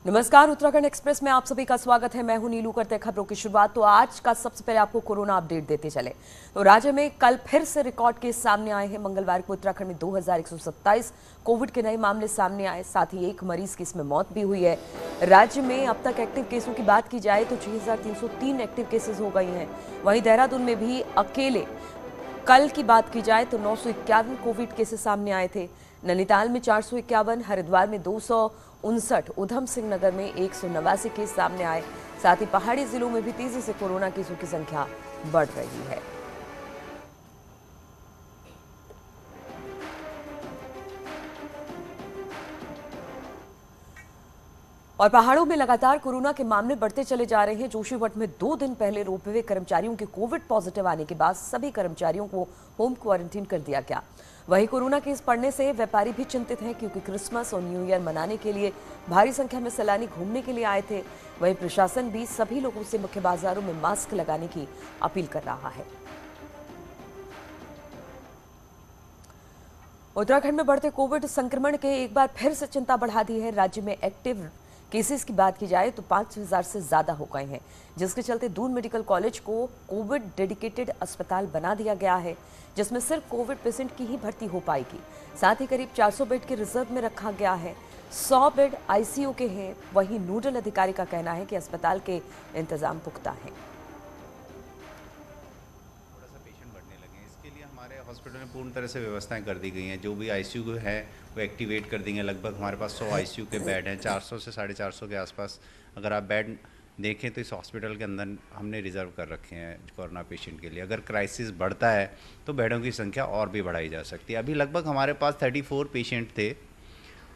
नमस्कार, उत्तराखंड एक्सप्रेस में आप सभी का स्वागत है। मैं हूं नीलू। करते खबरों की शुरुआत। तो आज का सबसे पहले आपको कोरोना अपडेट देते चले। तो राज्य में कल फिर से रिकॉर्ड केस सामने आए हैं। मंगलवार को उत्तराखंड में 2127 कोविड के नए मामले सामने आए, साथ ही एक मरीज की इसमें मौत भी हुई है। राज्य में अब तक एक्टिव केसों की बात की जाए तो 6303 एक्टिव केसेज हो गई हैं। वहीं देहरादून में भी अकेले कल की बात की जाए तो 951 कोविड केसेस सामने आए थे। नैनीताल में 451, हरिद्वार में 259, उधम सिंह नगर में 189 केस सामने आए। साथ ही पहाड़ी जिलों में भी तेजी से कोरोना केसों की संख्या बढ़ रही है। और पहाड़ों में लगातार कोरोना के मामले बढ़ते चले जा रहे हैं। जोशीमठ में 2 दिन पहले रोपवे कर्मचारियों के कोविड पॉजिटिव आने के बाद सभी कर्मचारियों को होम क्वारंटीन कर दिया गया। वहीं कोरोना केस बढ़ने से व्यापारी भी चिंतित हैं, क्योंकि क्रिसमस और न्यू ईयर मनाने के लिए भारी संख्या में सैलानी घूमने के लिए आए थे। वहीं प्रशासन भी सभी लोगों से मुख्य बाजारों में मास्क लगाने की अपील कर रहा है। उत्तराखंड में बढ़ते कोविड संक्रमण के एक बार फिर से चिंता बढ़ा दी है। राज्य में एक्टिव केसेस की बात की जाए तो 5000 से ज्यादा हो गए हैं, जिसके चलते दून मेडिकल कॉलेज को कोविड डेडिकेटेड अस्पताल बना दिया गया है, जिसमें सिर्फ कोविड पेशेंट की ही भर्ती हो पाएगी। साथ ही करीब 400 बेड के रिजर्व में रखा गया है। 100 बेड आईसीयू के हैं। वहीं नोडल अधिकारी का कहना है कि अस्पताल के इंतजाम पुख्ता हैं। हॉस्पिटल में पूर्ण तरह से व्यवस्थाएं कर दी गई हैं। जो भी आईसीयू है वो एक्टिवेट कर देंगे। लगभग हमारे पास 100 आईसीयू के बेड हैं। 400 से 450 के आसपास अगर आप बेड देखें तो इस हॉस्पिटल के अंदर हमने रिजर्व कर रखे हैं कोरोना पेशेंट के लिए। अगर क्राइसिस बढ़ता है तो बेडों की संख्या और भी बढ़ाई जा सकती है। अभी लगभग हमारे पास 34 पेशेंट थे,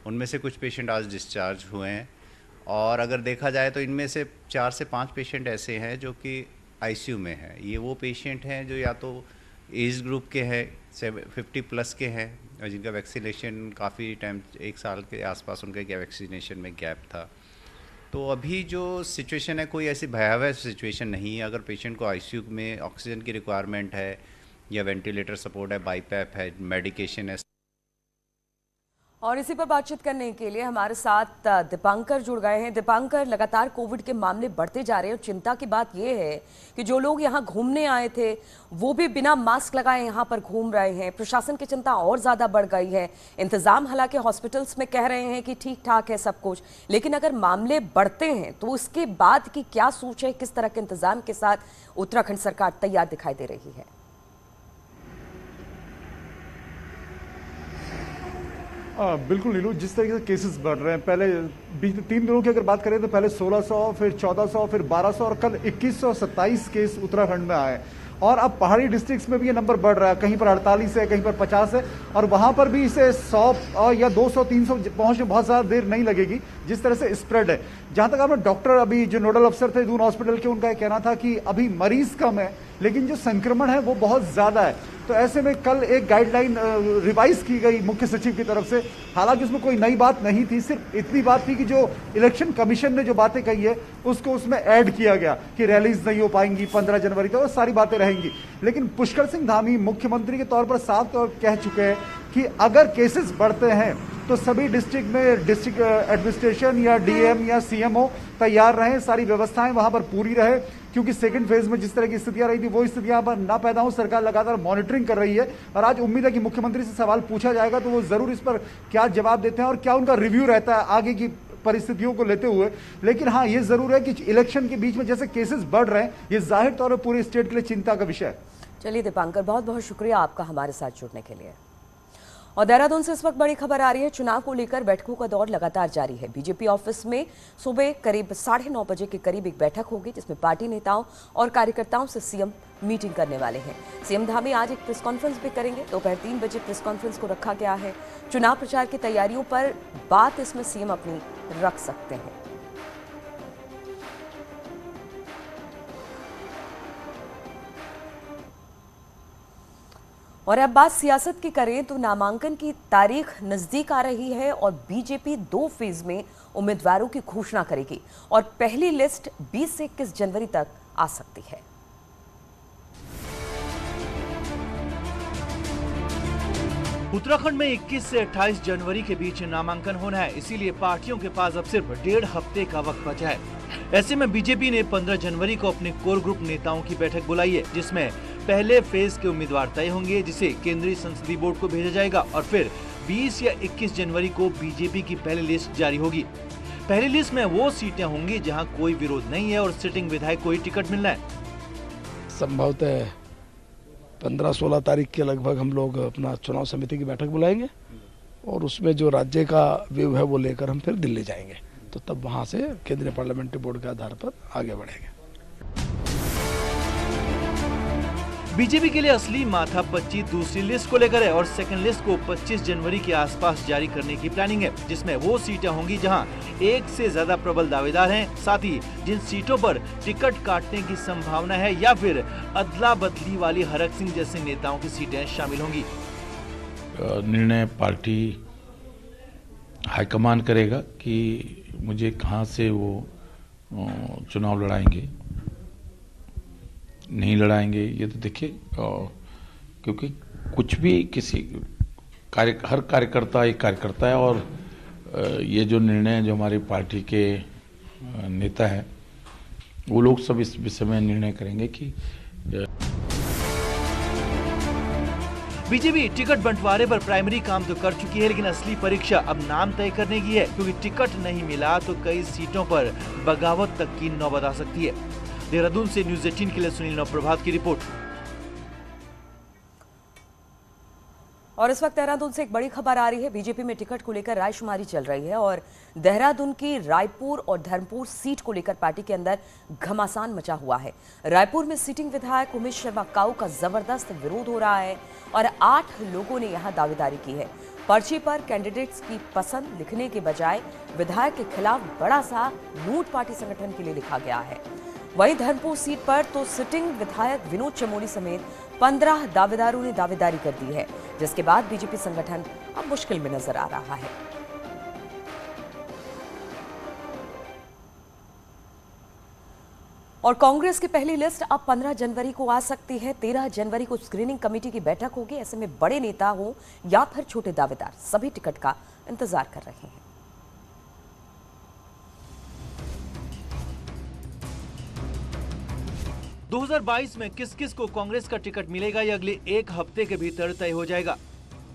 उनमें से कुछ पेशेंट आज डिस्चार्ज हुए हैं। और अगर देखा जाए तो इनमें से 4 से 5 पेशेंट ऐसे हैं जो कि आईसीयू में हैं। ये वो पेशेंट हैं जो या तो एज ग्रुप के हैं, 50 प्लस के हैं, और जिनका वैक्सीनेशन काफ़ी टाइम 1 साल के आसपास उनका वैक्सीनेशन में गैप था। तो अभी जो सिचुएशन है कोई ऐसी भयावह सिचुएशन नहीं है। अगर पेशेंट को आईसीयू में ऑक्सीजन की रिक्वायरमेंट है या वेंटिलेटर सपोर्ट है, बाईपैप है, मेडिकेशन है। और इसी पर बातचीत करने के लिए हमारे साथ दीपांकर जुड़ गए हैं। दीपांकर, लगातार कोविड के मामले बढ़ते जा रहे हैं और चिंता की बात यह है कि जो लोग यहाँ घूमने आए थे वो भी बिना मास्क लगाए यहाँ पर घूम रहे हैं। प्रशासन की चिंता और ज्यादा बढ़ गई है। इंतजाम हालांकि हॉस्पिटल्स में कह रहे हैं कि ठीक ठाक है सब कुछ, लेकिन अगर मामले बढ़ते हैं तो उसके बाद की क्या सोच है? किस तरह के इंतजाम के साथ उत्तराखंड सरकार तैयार दिखाई दे रही है? बिल्कुल नीलू, जिस तरीके से केसेस बढ़ रहे हैं, पहले 3 दिनों की अगर बात करें तो पहले 1600, फिर 1400, फिर 1200 और कल 2127 केस उत्तराखंड में आए। और अब पहाड़ी डिस्ट्रिक्ट्स में भी ये नंबर बढ़ रहा है। कहीं पर 48 है, कहीं पर 50 है, और वहां पर भी इसे 100 या 200 300 पहुंचने बहुत ज़्यादा देर नहीं लगेगी, जिस तरह से स्प्रेड है। जहां तक आपने डॉक्टर अभी जो नोडल अफसर थे दून हॉस्पिटल के, उनका कहना था कि अभी मरीज कम है लेकिन जो संक्रमण है वो बहुत ज़्यादा है। तो ऐसे में कल एक गाइडलाइन रिवाइज की गई मुख्य सचिव की तरफ से। हालांकि उसमें कोई नई बात नहीं थी, सिर्फ इतनी बात थी कि जो इलेक्शन कमीशन ने जो बातें कही है उसको उसमें ऐड किया गया कि रैलीज नहीं हो पाएंगी 15 जनवरी तक, वो सारी बातें रहेंगी। लेकिन पुष्कर सिंह धामी मुख्यमंत्री के तौर पर साफ तौर कह चुके हैं कि अगर केसेस बढ़ते हैं तो सभी डिस्ट्रिक्ट में डिस्ट्रिक्ट एडमिनिस्ट्रेशन या डीएम या सीएमओ तैयार रहें, सारी व्यवस्थाएं वहां पर पूरी रहे, क्योंकि सेकंड फेज में जिस तरह की स्थितियां रही थी वो स्थितियां पर ना पैदा हो। सरकार लगातार मॉनिटरिंग कर रही है और आज उम्मीद है कि मुख्यमंत्री से सवाल पूछा जाएगा तो वो जरूर इस पर क्या जवाब देते हैं और क्या उनका रिव्यू रहता है आगे की परिस्थितियों को लेते हुए। लेकिन हाँ, ये जरूर है कि इलेक्शन के बीच में जैसे केसेस बढ़ रहे हैं, ये जाहिर तौर पर पूरे स्टेट के लिए चिंता का विषय है। चलिए दीपांकर, बहुत बहुत शुक्रिया आपका हमारे साथ जुड़ने के लिए। और देहरादून से इस वक्त बड़ी खबर आ रही है। चुनाव को लेकर बैठकों का दौर लगातार जारी है। बीजेपी ऑफिस में सुबह करीब 9:30 बजे के करीब एक बैठक होगी, जिसमें पार्टी नेताओं और कार्यकर्ताओं से सीएम मीटिंग करने वाले हैं। सीएम धामी आज एक प्रेस कॉन्फ्रेंस भी करेंगे। दोपहर 3 बजे प्रेस कॉन्फ्रेंस को रखा गया है। चुनाव प्रचार की तैयारियों पर बात इसमें सीएम अपनी रख सकते हैं। और अब बात सियासत की करें तो नामांकन की तारीख नजदीक आ रही है और बीजेपी 2 फेज में उम्मीदवारों की घोषणा करेगी और पहली लिस्ट 20 से 21 जनवरी तक आ सकती है। उत्तराखंड में 21 से 28 जनवरी के बीच नामांकन होना है, इसीलिए पार्टियों के पास अब सिर्फ 1.5 हफ्ते का वक्त बचा है। ऐसे में बीजेपी ने 15 जनवरी को अपने कोर ग्रुप नेताओं की बैठक बुलाई है, जिसमें पहले फेज के उम्मीदवार तय होंगे, जिसे केंद्रीय संसदीय बोर्ड को भेजा जाएगा और फिर 20 या 21 जनवरी को बीजेपी की पहली लिस्ट जारी होगी। पहली लिस्ट में वो सीटें होंगी जहां कोई विरोध नहीं है और सिटिंग विधायक को ही टिकट मिलना है। संभवतः 15-16 तारीख के लगभग हम लोग अपना चुनाव समिति की बैठक बुलाएंगे और उसमें जो राज्य का व्यू है वो लेकर हम फिर दिल्ली जाएंगे, तो तब वहां से केंद्रीय पार्लियामेंट्री बोर्ड के आधार पर आगे बढ़ेंगे। बीजेपी के लिए असली माथापच्ची दूसरी लिस्ट को लेकर है और सेकंड लिस्ट को 25 जनवरी के आसपास जारी करने की प्लानिंग है, जिसमें वो सीटें होंगी जहां एक से ज्यादा प्रबल दावेदार हैं, साथ ही जिन सीटों पर टिकट काटने की संभावना है या फिर अदला बदली वाली हरक सिंह जैसे नेताओं की सीटें शामिल होंगी। निर्णय पार्टी हाईकमान करेगा कि मुझे कहां से वो चुनाव लड़ाएंगे, नहीं लड़ाएंगे, ये तो देखिए, क्योंकि कुछ भी किसी हर कार्यकर्ता एक कार्यकर्ता है और ये जो निर्णय जो हमारी पार्टी के नेता हैं वो लोग सब इस विषय में निर्णय करेंगे कि बीजेपी टिकट बंटवारे पर प्राइमरी काम तो कर चुकी है, लेकिन असली परीक्षा अब नाम तय करने की है, क्योंकि टिकट नहीं मिला तो कई सीटों पर बगावत तक की नौबत आ सकती है। देहरादून से न्यूज़ 18 के लिए सुनील नवप्रभात की रिपोर्ट। और इस वक्त देहरादून से एक बड़ी खबर आ रही है। बीजेपी में टिकट को लेकर रायशुमारी चल रही है और देहरादून की रायपुर और धर्मपुर सीट को लेकर पार्टी के अंदर घमासान मचा हुआ है। रायपुर में सिटिंग विधायक उमेश शर्मा काऊ का जबरदस्त विरोध हो रहा है और 8 लोगों ने यहां दावेदारी की है। पर्ची पर कैंडिडेट्स की पसंद लिखने के बजाय विधायक के खिलाफ बड़ा सा नोट पार्टी संगठन के लिए लिखा गया है। वहीं धर्मपुर सीट पर तो सिटिंग विधायक विनोद चमोली समेत 15 दावेदारों ने दावेदारी कर दी है, जिसके बाद बीजेपी संगठन अब मुश्किल में नजर आ रहा है। और कांग्रेस की पहली लिस्ट अब 15 जनवरी को आ सकती है। 13 जनवरी को स्क्रीनिंग कमेटी की बैठक होगी। ऐसे में बड़े नेता हो या फिर छोटे दावेदार सभी टिकट का इंतजार कर रहे हैं। – 2022 में किस किस को कांग्रेस का टिकट मिलेगा ये अगले एक हफ्ते के भीतर तय हो जाएगा।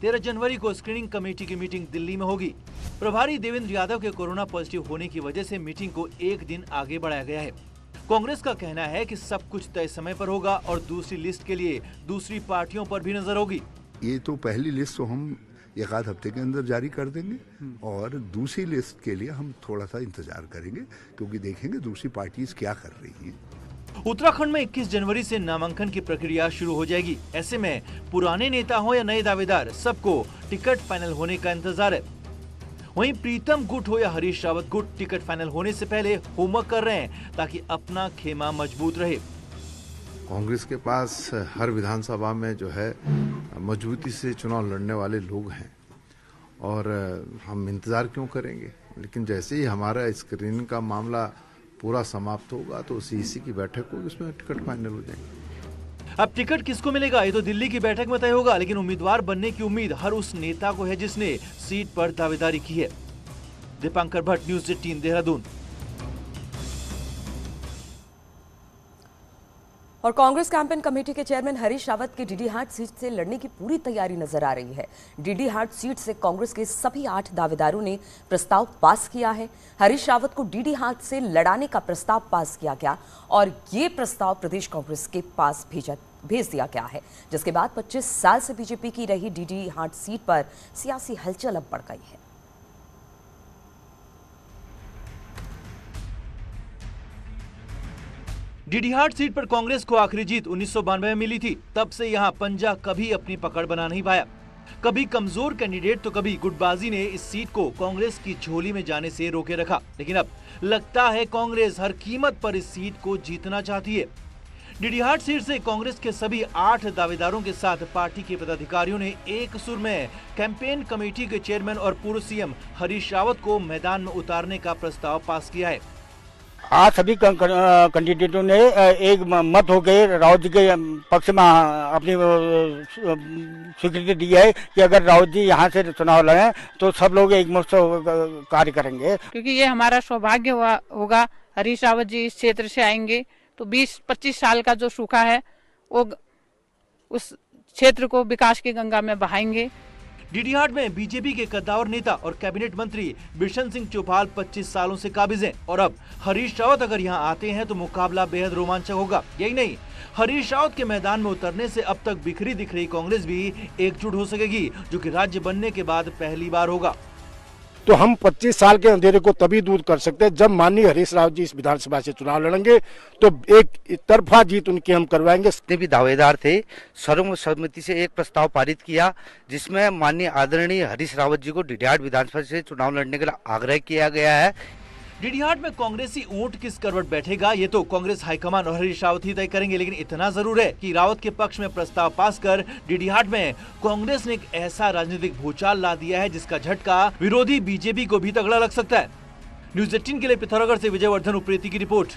13 जनवरी को स्क्रीनिंग कमेटी की मीटिंग दिल्ली में होगी। प्रभारी देवेंद्र यादव के कोरोना पॉजिटिव होने की वजह से मीटिंग को एक दिन आगे बढ़ाया गया है। कांग्रेस का कहना है कि सब कुछ तय समय पर होगा और दूसरी लिस्ट के लिए दूसरी पार्टियों पर भी नजर होगी। ये तो पहली लिस्ट तो हम एक आध हफ्ते के अंदर जारी कर देंगे और दूसरी लिस्ट के लिए हम थोड़ा सा इंतजार करेंगे, क्योंकि देखेंगे दूसरी पार्टीज क्या कर रही है। उत्तराखंड में 21 जनवरी से नामांकन की प्रक्रिया शुरू हो जाएगी। ऐसे में पुराने नेता हो या नए दावेदार, सबको टिकट फाइनल होने का इंतजार है। वहीं प्रीतम गुट हो या हरीश रावत गुट, टिकट फाइनल होने से पहले होमवर्क कर रहे हैं ताकि अपना खेमा मजबूत रहे। कांग्रेस के पास हर विधानसभा में जो है मजबूती से चुनाव लड़ने वाले लोग हैं और हम इंतजार क्यों करेंगे, लेकिन जैसे ही हमारा स्क्रीनिंग का मामला पूरा समाप्त होगा तो सीईसी की बैठक होगी, उसमें टिकट फाइनल हो जाएंगे। अब टिकट किसको मिलेगा ये तो दिल्ली की बैठक में तय होगा, लेकिन उम्मीदवार बनने की उम्मीद हर उस नेता को है जिसने सीट पर दावेदारी की है। दीपांकर भट्ट, न्यूज़ 18 देहरादून। और कांग्रेस कैंपेन कमेटी के चेयरमैन हरीश रावत की डीडी हाट सीट से लड़ने की पूरी तैयारी नजर आ रही है। डीडी हाट सीट से कांग्रेस के सभी 8 दावेदारों ने प्रस्ताव पास किया है। हरीश रावत को डीडी हाट से लड़ाने का प्रस्ताव पास किया गया और ये प्रस्ताव प्रदेश कांग्रेस के पास भेज दिया गया है, जिसके बाद 25 साल से बीजेपी की रही डीडी हाट सीट पर सियासी हलचल अब बढ़ गई है। डीडीहाट सीट पर कांग्रेस को आखिरी जीत 1992 में मिली थी। तब से यहां पंजा कभी अपनी पकड़ बना नहीं पाया। कभी कमजोर कैंडिडेट तो कभी गुटबाजी ने इस सीट को कांग्रेस की झोली में जाने से रोके रखा, लेकिन अब लगता है कांग्रेस हर कीमत पर इस सीट को जीतना चाहती है। डीडीहाट सीट से कांग्रेस के सभी 8 दावेदारों के साथ पार्टी के पदाधिकारियों ने एक सुर में कैंपेन कमेटी के चेयरमैन और पूर्व सीएम हरीश रावत को मैदान में उतारने का प्रस्ताव पास किया है। आज सभी कैंडिडेटों ने एक मत हो गए राउत जी के पक्ष में अपनी स्वीकृति दी है कि अगर राउत जी यहाँ से चुनाव लड़े तो सब लोग एकमुश्त कार्य करेंगे, क्योंकि ये हमारा सौभाग्य होगा। हरीश रावत जी इस क्षेत्र से आएंगे तो 20-25 साल का जो सूखा है वो उस क्षेत्र को विकास की गंगा में बहाएंगे। डीडीहाट में बीजेपी के कद्दावर नेता और कैबिनेट मंत्री बिशन सिंह चौपाल 25 सालों से काबिज हैं और अब हरीश रावत अगर यहां आते हैं तो मुकाबला बेहद रोमांचक होगा। यही नहीं, हरीश रावत के मैदान में उतरने से अब तक बिखरी दिख रही कांग्रेस भी एकजुट हो सकेगी, जो कि राज्य बनने के बाद पहली बार होगा। तो हम 25 साल के अंधेरे को तभी दूर कर सकते हैं जब माननीय हरीश रावत जी इस विधानसभा से चुनाव लड़ेंगे, तो एक तरफा जीत उनकी हम करवाएंगे। जितने भी दावेदार थे सर्वसम्मति से एक प्रस्ताव पारित किया जिसमें माननीय आदरणीय हरीश रावत जी को डीडीहाट विधानसभा से चुनाव लड़ने के लिए आग्रह किया गया है। डीडीहाट में कांग्रेसी ऊंट किस करवट बैठेगा ये तो कांग्रेस हाईकमान और हरीश रावत ही तय करेंगे, लेकिन इतना जरूर है कि रावत के पक्ष में प्रस्ताव पास कर डीडीहाट में कांग्रेस ने एक ऐसा राजनीतिक भूचाल ला दिया है जिसका झटका विरोधी बीजेपी को भी तगड़ा लग सकता है। न्यूज़ 18 के लिए पिथौरागढ़ से विजयवर्धन उप्रेती की रिपोर्ट।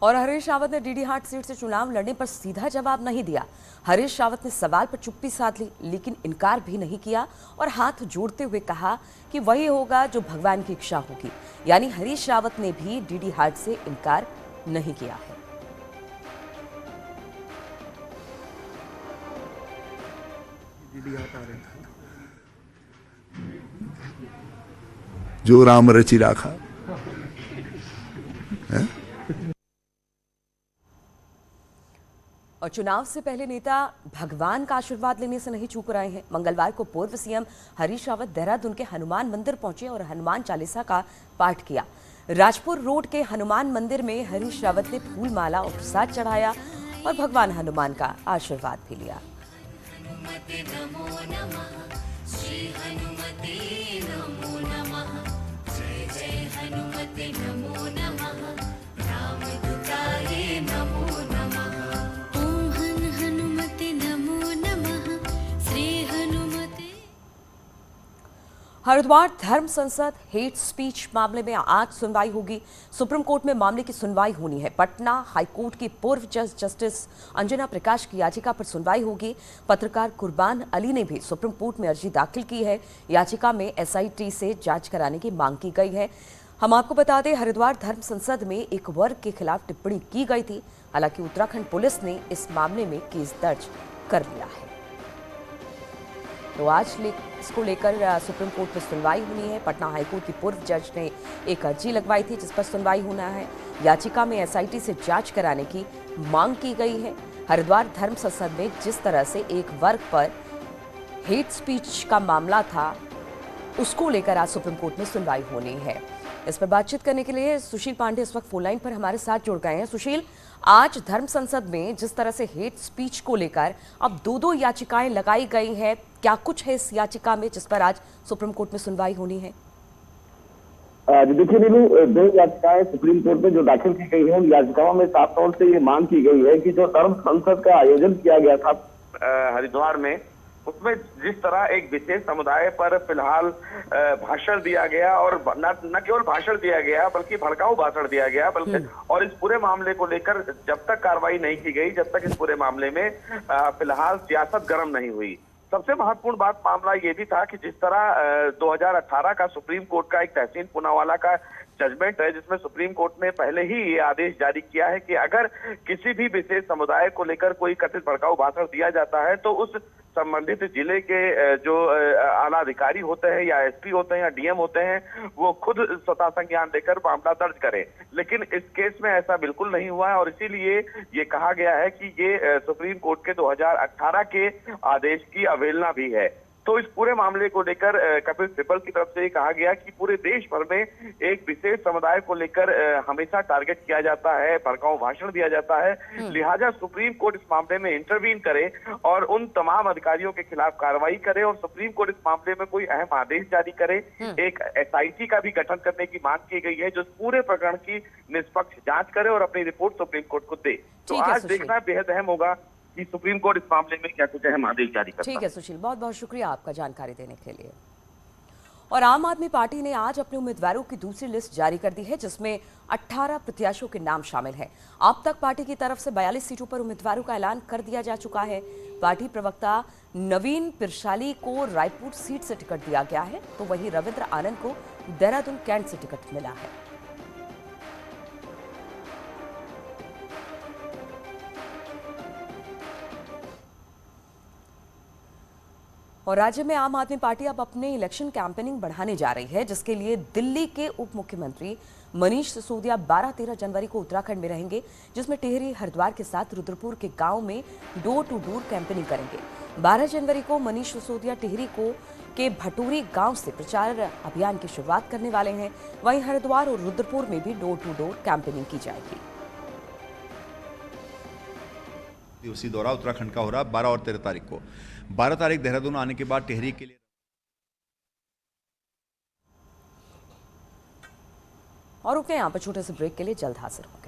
और हरीश रावत ने डीडीहाट सीट से चुनाव लड़ने पर सीधा जवाब नहीं दिया। हरीश रावत ने सवाल पर चुप्पी साध ली, लेकिन इनकार भी नहीं किया और हाथ जोड़ते हुए कहा कि वही होगा जो भगवान की इच्छा होगी। यानी हरीश रावत ने भी डीडीहाट से इनकार नहीं किया है। जो राम रचि राखा है? और चुनाव से पहले नेता भगवान का आशीर्वाद लेने से नहीं चूक रहे हैं। मंगलवार को पूर्व सीएम हरीश रावत देहरादून के हनुमान मंदिर पहुंचे और हनुमान चालीसा का पाठ किया। राजपुर रोड के हनुमान मंदिर में हरीश रावत ने फूल माला और प्रसाद चढ़ाया और भगवान हनुमान का आशीर्वाद भी लिया। हरिद्वार धर्म संसद हेट स्पीच मामले में आज सुनवाई होगी। सुप्रीम कोर्ट में मामले की सुनवाई होनी है। पटना हाईकोर्ट की पूर्व जज जस्टिस अंजना प्रकाश की याचिका पर सुनवाई होगी। पत्रकार कुर्बान अली ने भी सुप्रीम कोर्ट में अर्जी दाखिल की है। याचिका में एसआईटी से जांच कराने की मांग की गई है। हम आपको बता दें, हरिद्वार धर्म संसद में एक वर्ग के खिलाफ टिप्पणी की गई थी। हालांकि उत्तराखंड पुलिस ने इस मामले में केस दर्ज कर लिया है। तो आज इसको लेकर सुप्रीम कोर्ट में सुनवाई होनी है। पटना हाईकोर्ट की पूर्व जज ने एक अर्जी लगवाई थी जिस पर सुनवाई होना है। याचिका में एसआईटी से जांच कराने की मांग की गई है। हरिद्वार धर्म संसद में जिस तरह से एक वर्ग पर हेट स्पीच का मामला था, उसको लेकर आज सुप्रीम कोर्ट में सुनवाई होनी है। इस पर बातचीत करने के लिए सुशील पांडे इस वक्त फोन लाइन पर हमारे साथ जुड़ गए हैं। सुशील, आज धर्म संसद में जिस तरह से हेट स्पीच को लेकर अब दो याचिकाएं लगाई गई हैं, क्या कुछ है इस याचिका में जिस पर आज सुप्रीम कोर्ट में सुनवाई होनी है? देखिए नीलू, दो याचिकाएं सुप्रीम कोर्ट में जो दाखिल की गई है, उन याचिकाओं में साफ तौर से ये मांग की गई है कि जो धर्म संसद का आयोजन किया गया था हरिद्वार में, उसमें जिस तरह एक विशेष समुदाय पर फिलहाल भाषण दिया गया और न केवल भाषण दिया गया बल्कि भड़काऊ भाषण दिया गया, बल्कि और इस पूरे मामले को लेकर जब तक कार्रवाई नहीं की गई, जब तक इस पूरे मामले में फिलहाल सियासत गर्म नहीं हुई। सबसे महत्वपूर्ण बात मामला ये भी था कि जिस तरह 2018 का सुप्रीम कोर्ट का एक तहसीन पूनावाला का जजमेंट है, जिसमें सुप्रीम कोर्ट ने पहले ही ये आदेश जारी किया है कि अगर किसी भी विशेष समुदाय को लेकर कोई कथित भड़काऊ भाषण दिया जाता है तो उस संबंधित जिले के जो आला अधिकारी होते हैं या एसपी होते हैं या डीएम होते हैं, वो खुद स्वतः संज्ञान लेकर मामला दर्ज करें। लेकिन इस केस में ऐसा बिल्कुल नहीं हुआ है और इसीलिए ये कहा गया है कि ये सुप्रीम कोर्ट के 2018 के आदेश की अवहेलना भी है। तो इस पूरे मामले को लेकर कपिल सिब्बल की तरफ से ये कहा गया कि पूरे देश भर में एक विशेष समुदाय को लेकर हमेशा टारगेट किया जाता है, भड़काऊ भाषण दिया जाता है, लिहाजा सुप्रीम कोर्ट इस मामले में इंटरवीन करे और उन तमाम अधिकारियों के खिलाफ कार्रवाई करे और सुप्रीम कोर्ट इस मामले में कोई अहम आदेश जारी करे। एक एसआईटी का भी गठन करने की मांग की गई है जो पूरे प्रकरण की निष्पक्ष जांच करे और अपनी रिपोर्ट सुप्रीम कोर्ट को दे। तो आज देखना बेहद अहम होगा कि सुप्रीम कोर्ट इस मामले में क्या कुछ अहम आदेश जारी करता है। ठीक है सुशील, बहुत बहुत शुक्रिया आपका जानकारी देने के लिए। और आम आदमी पार्टी ने आज अपने उम्मीदवारों की दूसरी लिस्ट जारी कर दी है, जिसमें 18 प्रत्याशियों के नाम शामिल हैं। अब तक पार्टी की तरफ से 42 सीटों पर उम्मीदवारों का ऐलान कर दिया जा चुका है। पार्टी प्रवक्ता नवीन पिरशाली को रायपुर सीट से टिकट दिया गया है, तो वहीं रविंद्र आनंद को देहरादून कैंट से टिकट मिला है। और राज्य में आम आदमी पार्टी अब अपने इलेक्शन कैंपेनिंग बढ़ाने जा रही है, जिसके लिए दिल्ली के उप मुख्यमंत्री मनीष सिसोदिया 12-13 जनवरी को उत्तराखंड में रहेंगे, जिसमें टिहरी हरिद्वार के साथ रुद्रपुर के गांव में डोर टू डोर कैंपेनिंग करेंगे। 12 जनवरी को मनीष सिसोदिया टिहरी के भटूरी गांव से प्रचार अभियान की शुरुआत करने वाले हैं। वहीं हरिद्वार और रुद्रपुर में भी डोर टू डोर कैंपेनिंग की जाएगी। दिवसीय दौरा उत्तराखंड का हो रहा 12 और 13 तारीख को। 12 तारीख देहरादून आने के बाद टिहरी के लिए और रुके यहाँ पर छोटे से ब्रेक के लिए, जल्द हाजिर होंगे।